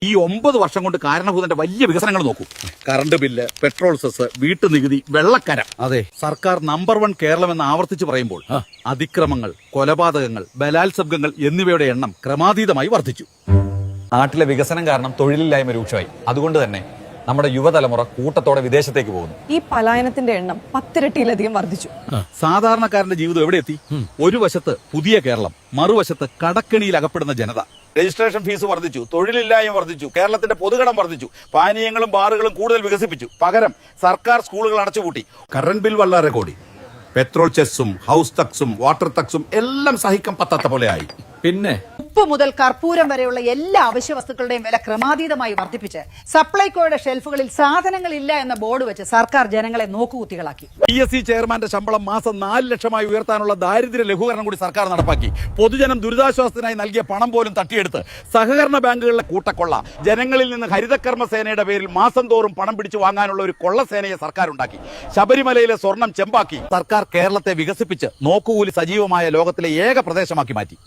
ഈ 9 വർഷം കൊണ്ട് കാരണഭൂതന്റെ വലിയ വികസനങ്ങൾ നോക്കൂ. കറണ്ട് ബില്ല്, പെട്രോൾ സെസ്, വീട്ടുനികുതി, വെള്ളക്കരം. അതെ, സർക്കാർ നമ്പർ 1 കേരളം എന്ന് ആവർത്തിച്ച് പറയുമ്പോൾ അതിക്രമങ്ങൾ, കൊലപാതകങ്ങൾ, ബലാത്സംഗങ്ങൾ എന്നിവയുടെ എണ്ണം ക്രമാതീതമായി വർദ്ധിച്ചു. നാട്ടിലെ വികസനം കാരണം തൊഴിലില്ലായ്മ രൂക്ഷമായി. അതുകൊണ്ട് തന്നെ നമ്മുടെ യുവതലമുറ കൂട്ടത്തോടെ വിദേശത്തേക്ക് പോകുന്നു. ഈ പലായനത്തിന്റെ എണ്ണം 10 ഇരട്ടിയിലധികം വർദ്ധിച്ചു. സാധാരണക്കാരന്റെ ജീവിതം എവിടെ എത്തി? ഒരു വശത്ത് പുതിയ കേരളം, മറുവശത്ത് കടക്കെണിയിൽ അകപ്പെടുന്ന ജനത. രജിസ്ട്രേഷൻ ഫീസ് വർദ്ധിച്ചു, തൊഴിലില്ലായ്മ വർദ്ധിച്ചു, കേരളത്തിന്റെ പൊതുകടം വർദ്ധിച്ചു, പാനീയങ്ങളും ബാറുകളും കൂടുതൽ വികസിപ്പിച്ചു. പകരം സർക്കാർ സ്കൂളുകൾ അടച്ചുപൂട്ടി. കറണ്ട് ബിൽ വളരെ കൂടി. പെട്രോൾ ചെസ്സും ഹൗസ് ടാക്സും വാട്ടർ ടാക്സും എല്ലാം സഹിക്കാൻ പറ്റാത്ത പോലെയായി. പിന്നെ ഉപ്പ് മുതൽ കർപ്പൂരം വരെയുള്ള എല്ലാ അവശ്യ വസ്തുക്കളുടെയും വില ക്രമാതീതമായി വർദ്ധിപ്പിച്ച് സപ്ലൈകോയുടെ ഷെൽഫുകളിൽ സാധനങ്ങളില്ല എന്ന ബോർഡ് വെച്ച് സർക്കാർ ജനങ്ങളെ നോക്കുകുത്തികളാക്കി. PSC ചെയർമാന്റെ ശമ്പളം മാസം 4 ലക്ഷമായി ഉയർത്താനുള്ള ദാരിദ്ര്യ ലഘൂകരണം കൂടി സർക്കാർ നടപ്പാക്കി. പൊതുജനം ദുരിതാശ്വാസത്തിനായി നൽകിയ പണം പോലും തട്ടിയെടുത്ത് സഹകരണ ബാങ്കുകളിലെ കൂട്ടക്കൊള്ള, ജനങ്ങളിൽ നിന്ന് ഹരിതകർമ്മ സേനയുടെ പേരിൽ മാസം തോറും പണം പിടിച്ചു വാങ്ങാനുള്ള ഒരു കൊള്ളസേനയെ സർക്കാർ ഉണ്ടാക്കി. ശബരിമലയിലെ സ്വർണം ചെമ്പാക്കി. സർക്കാർ കേരളത്തെ വികസിപ്പിച്ച് നോക്കുകൂലി സജീവമായ ലോകത്തിലെ ഏക പ്രദേശമാക്കി മാറ്റി.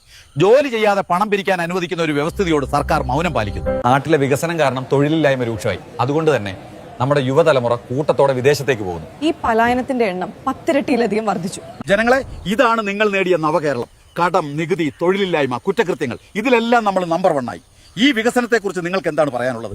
ജോലി ചെയ്യാതെ പണം പിരിക്കാൻ അനുവദിക്കുന്ന ഒരു വ്യവസ്ഥിതിയോട് സർക്കാർ മൗനം പാലിക്കുന്നു. നാട്ടിലെ വികസനം കാരണം തൊഴിലില്ലായ്മ രൂക്ഷമായി. അതുകൊണ്ട് തന്നെ നമ്മുടെ യുവതലമുറ കൂട്ടത്തോടെ വിദേശത്തേക്ക് പോകുന്നു. ഈ പലായനത്തിന്റെ എണ്ണം 10 ഇരട്ടിയിലധികം വർദ്ധിച്ചു. ജനങ്ങളെ, ഇതാണ് നിങ്ങൾ നേടിയ നവകേരളം. കടം, നികുതി, തൊഴിലില്ലായ്മ, കുറ്റകൃത്യങ്ങൾ, ഇതിലെല്ലാം നമ്മൾ നമ്പർ 1 ആയി. ഈ വികസനത്തെക്കുറിച്ച് നിങ്ങൾക്ക് എന്താണ് പറയാനുള്ളത്?